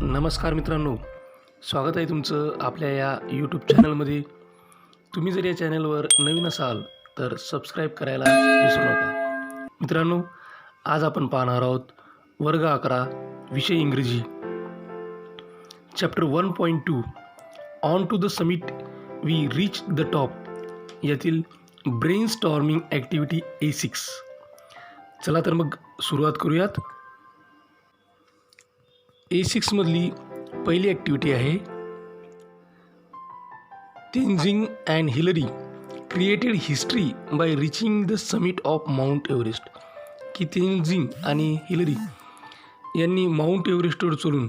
नमस्कार मित्रांनो, स्वागत आहे तुमचं आपल्या या यूट्यूब चॅनलमध्ये. तुम्ही जर या चॅनलवर नवीन असाल तर सबस्क्राईब करायला विसरू नका. मित्रांनो, आज आपण पाहणार आहोत वर्ग 11 विषय इंग्रजी, chapter 1.2 on to the summit we reach the top यातील ब्रेन स्टॉर्मिंग ॲक्टिव्हिटी A6. चला तर मग सुरुवात करूयात. A6 मधली पहिली ॲक्टिव्हिटी आहे, Tenzing and Hillary created history by reaching the summit of Mount Everest. की तेन्झिंग आणि हिलरी यांनी माउंट एव्हरेस्टवर चढून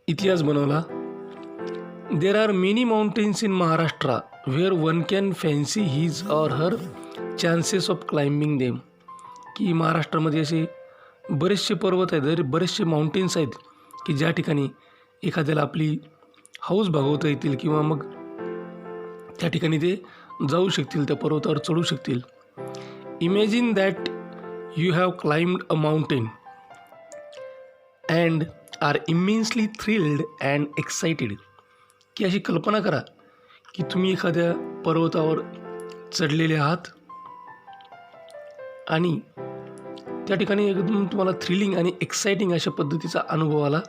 इतिहास बनवला. There are many mountains in Maharashtra where one can fancy his or her chances of climbing them. की महाराष्ट्रामध्ये असे बरेचसे पर्वत आहेत, बरेचसे माउंटेन्स आहेत की ज्या ठिकाणी एखाद्याला आपली हौस भागवता येतील किंवा मग त्या ठिकाणी ते जाऊ शकतील, त्या पर्वतावर चढू शकतील. Imagine that you have climbed a mountain and are immensely thrilled and excited. की अशी कल्पना करा की तुम्ही एखाद्या पर्वतावर चढलेले आहात आणि त्या ठिकाणी एकदम तुम्हाला थ्रिलिंग आणि एक्साइटिंग अशा पद्धतीचा अनुभव आला.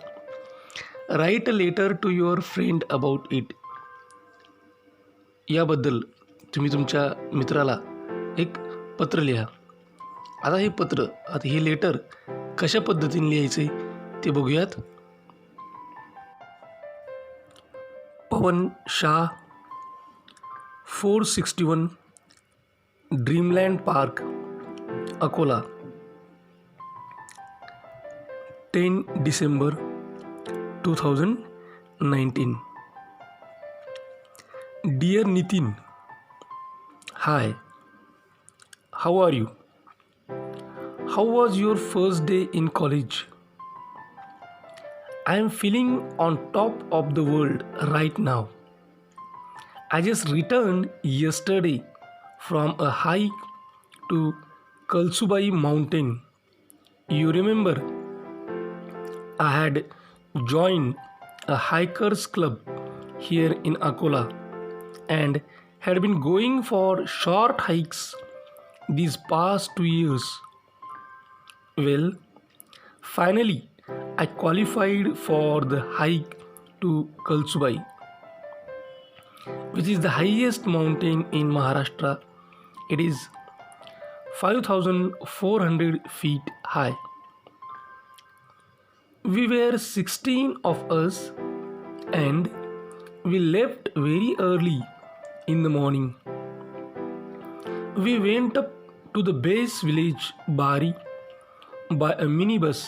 Write a letter to your friend about it. याबद्दल तुम्ही तुमच्या मित्राला एक पत्र लिहा. आता हे लेटर कशा पद्धतीने लिहायचे ते बघूयात. Pawan Shah, 461 dreamland park, Akola, 10 December 2019. Dear Nitin, hi, how are you? How was your first day in college? I am feeling on top of the world right now. I just returned yesterday from a hike to Kalsubai mountain. You remember? I had joined a hikers club here in Akola and had been going for short hikes these past 2 years. Well, finally I qualified for the hike to Kalsubai, which is the highest mountain in Maharashtra. It is 5,400 feet high. We were 16 of us and we left very early in the morning. We went up to the base village Bari by a minibus.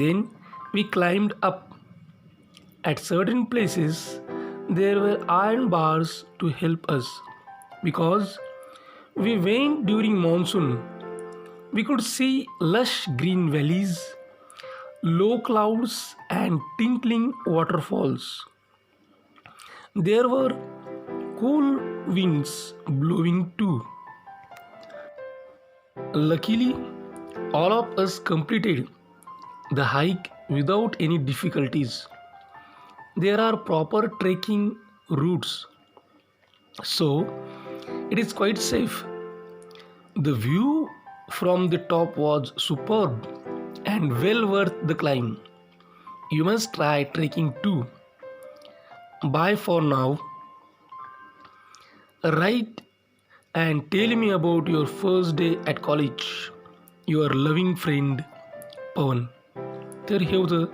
Then we climbed up. At certain places there were iron bars to help us because we went during monsoon. We could see lush green valleys, low clouds and tinkling waterfalls. There were cool winds blowing too. Luckily, all of us completed the hike without any difficulties. There are proper trekking routes, so it is quite safe. The view from the top was superb and well worth the climb. You must try trekking too. Bye for now. Write and tell me about your first day at college. Your loving friend Pavan. तर हे होतं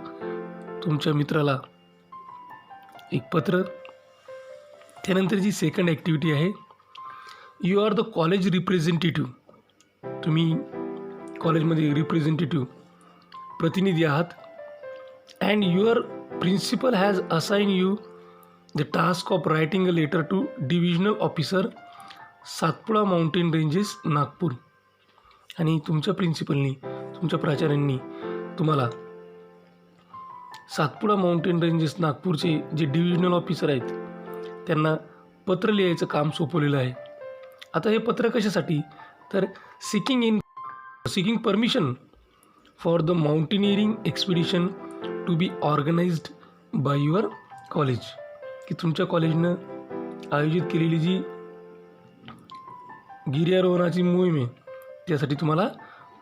तुमच्या मित्राला एक पत्र. त्यानंतरची second activity आहे, you are the college representative. तुम्ही कॉलेजमध्ये रिप्रेझेंटेटिव्ह प्रतिनिधी आहात. And your principal has assign you the task of writing a letter to divisional officer Satpura mountain ranges Nagpur. आणि तुमच्या प्रिन्सिपलनी, तुमच्या प्राचार्यांनी तुम्हाला सातपुडा माउंटेन रेंजेस नागपूरचे जे डिव्हिजनल ऑफिसर आहेत त्यांना पत्र लिहायचं काम सोपवलेलं आहे. आता हे पत्र कशासाठी, तर seeking permission for the mountaineering expedition to be organised by your college, की तुमच्या कॉलेजनं आयोजित केलेली जी गिर्यारोहणाची मोहीम आहे त्यासाठी तुम्हाला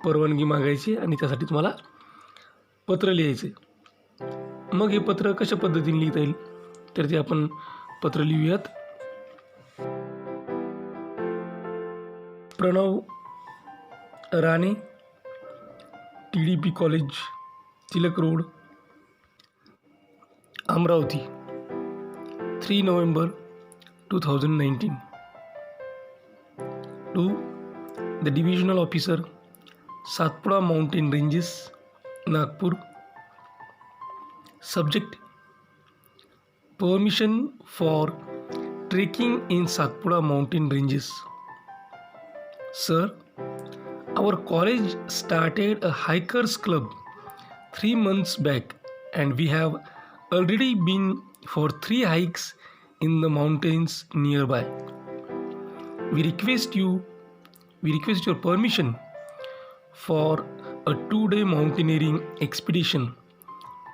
परवानगी मागायची आणि त्यासाठी तुम्हाला पत्र लिहायचे. मग हे पत्र कशा पद्धतीने लिहिता येईल तर ते आपण पत्र लिहूयात. Pranav Rane, TDP college, Tilak road, Amravati, 3 November 2019. To the divisional officer, Satpura mountain ranges, Nagpur. Subject: permission for trekking in Satpura mountain ranges. Sir, our college started a hikers club 3 months back and we have already been for 3 hikes in the mountains nearby. We request your permission for a 2-day mountaineering expedition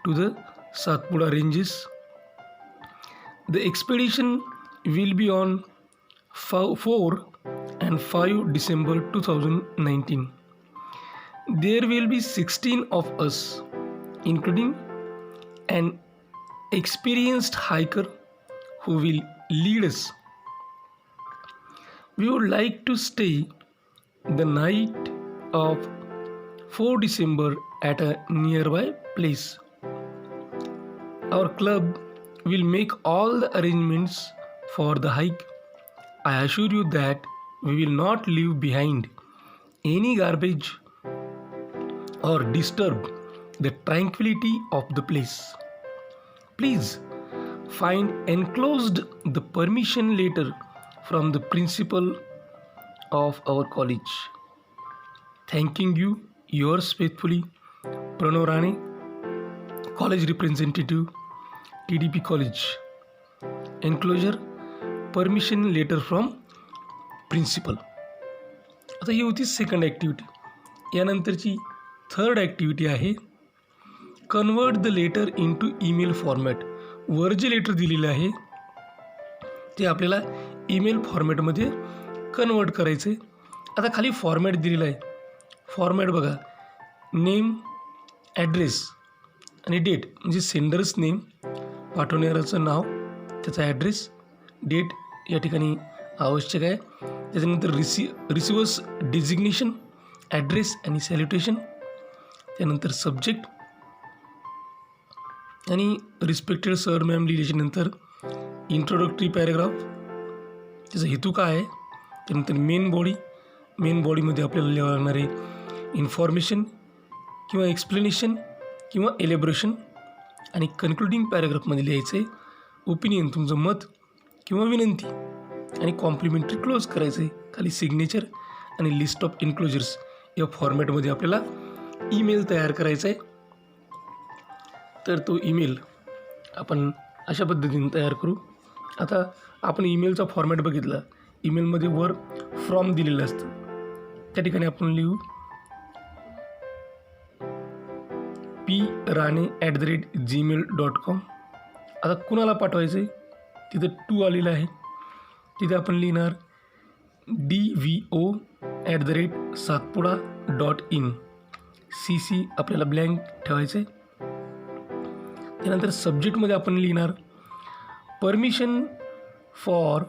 to the Satpura ranges. The expedition will be on 4 and 5 December 2019. There will be 16 of us, including an experienced hiker who will lead us. We would like to stay the night of 4 December at a nearby place. Our club will make all the arrangements for the hike. I assure you that we will not leave behind any garbage or disturb the tranquility of the place. Please find enclosed the permission letter from the principal of our college. Thanking you, yours faithfully, Pranav Rane, college representative, TDP college. Enclosure, permission letter from principal. आता ही होती second activity. यानंतरची third activity आहे convert the letter into email format. वर जे letter दिलेलं आहे ते आपल्याला ईमेल फॉर्मॅटमध्ये कन्वर्ट करायचं आहे. आता खाली फॉर्मॅट दिलेला आहे. फॉर्मॅट बघा, नेम, ॲड्रेस आणि डेट, म्हणजे सेंडर्स नेम, पाठवणाऱ्याचं नाव, त्याचा ॲड्रेस, डेट या ठिकाणी आवश्यक आहे. त्याच्यानंतर रिसिवर्स डिजिग्नेशन, ॲड्रेस आणि सॅल्युटेशन. त्यानंतर सब्जेक्ट आणि रिस्पेक्टेड सर मॅम लिहिल्याच्यानंतर इंट्रोडक्टरी पॅरेग्राफ, त्याचा हेतू काय आहे. त्यानंतर मेन बॉडीमध्ये आपल्याला लिहावं लागणारे इन्फॉर्मेशन किंवा एक्सप्लेनेशन किंवा एलेबरेशन. आणि कन्क्लुडिंग पॅरेग्राफमध्ये लिहायचं आहे ओपिनियन, तुमचं मत किंवा विनंती. आणि कॉम्प्लिमेंटरी क्लोज करायचं आहे. खाली सिग्नेचर आणि लिस्ट ऑफ इन्क्लोजर्स या फॉर्मॅटमध्ये आपल्याला ईमेल तयार करायचा आहे. तर तो ईमेल आपण अशा पद्धतीने तयार करू. आता आपण ईमेलचा फॉर्मॅट बघितला. ईमेलमध्ये वर फ्रॉम दिलेलं असतं, त्या ठिकाणी आपण लिहू prane@gmail.com. आता कुणाला पाठवायचं आहे तिथं टू आलेलं आहे. तिथे आपण लिहिणार dvo@satpura.in. CC आपल्याला ब्लँक ठेवायचं आहे. त्यानंतर सब्जेक्टमध्ये आपण लिहिणार permission for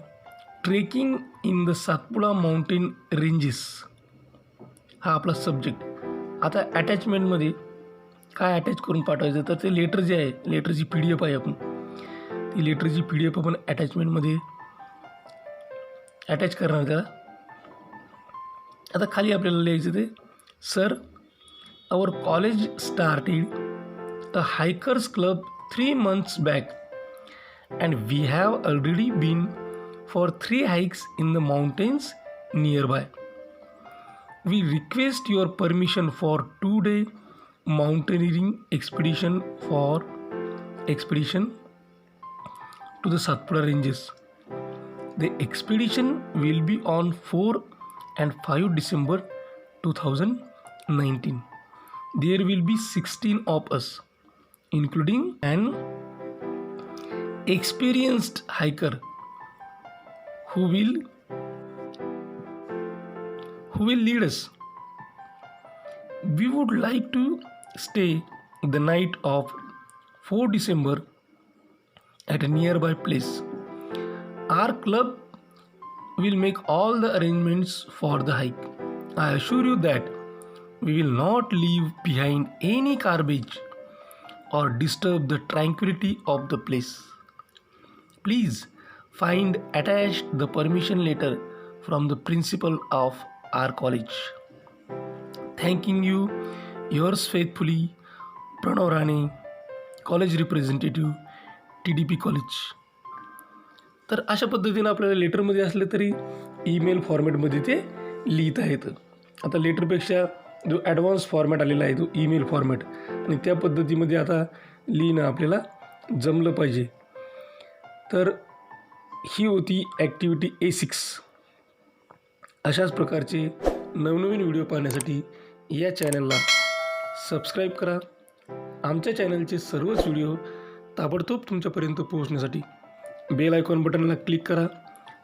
trekking in the Satpura mountain ranges. हा आपला सब्जेक्ट. आता अटॅचमेंटमध्ये काय अटॅच करून पाठवायचं तर ते लेटर जे आहे, लेटरची PDF आहे, आपण ती लेटरची PDF आपण अटॅचमेंटमध्ये अटॅच करणार त्याला. आता खाली आपल्याला लिहायचं ते sir, our college started a hikers club 3 months back and we have already been for 3 hikes in the mountains nearby. We request your permission for 2-day mountaineering expedition to the Satpura ranges. The expedition will be on 4 and 5 December 2019. There will be 16 of us, including an experienced hiker who will lead us. We would like to stay the night of 4 December at a nearby place. Our club will make all the arrangements for the hike. I assure you that we will not leave behind any garbage or disturb the tranquility of the place. Please find attached the permission letter from the principal of our college. Thanking you, yours faithfully, Pranav Rane, college representative, TDP college. तर अशा पद्धतीनं आपल्याला लेटरमध्ये असलं तरी email फॉर्मॅटमध्ये ते लिहिता येतं. आता लेटरपेक्षा जो ॲडव्हान्स फॉर्मॅट आलेला आहे तो ईमेल फॉर्मॅट, आणि त्या पद्धतीमध्ये आता लिहिणं आपल्याला जमलं पाहिजे. तर ही होती ॲक्टिव्हिटी A6. अशाच प्रकारचे नवनवीन व्हिडिओ पाहण्यासाठी या चॅनलला सबस्क्राईब करा. आमच्या चॅनलचे सर्वच व्हिडिओ ताबडतोब तुमच्यापर्यंत पोहोचण्यासाठी बेल आयकॉन बटनला क्लिक करा.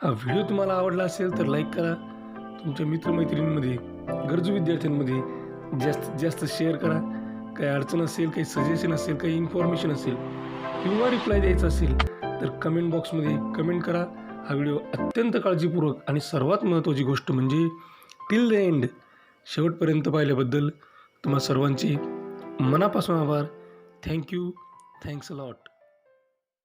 हा व्हिडिओ तुम्हाला आवडला असेल तर लाईक करा. तुमच्या मित्रमैत्रिणींमध्ये, गरजू विद्यार्थ्यांमध्ये जास्तीत जास्त शेअर करा. काही अडचण असेल, काही सजेशन असेल, काही इन्फॉर्मेशन असेल किंवा रिप्लाय द्यायचा असेल तर कमेंट बॉक्समध्ये कमेंट करा. हा व्हिडिओ अत्यंत काळजीपूर्वक आणि सर्वात महत्त्वाची गोष्ट म्हणजे टिल द एंड शेवटपर्यंत पाहिल्याबद्दल तुम्हा सर्वांचे मनापासून आभार. थँक्यू. Thanks a lot.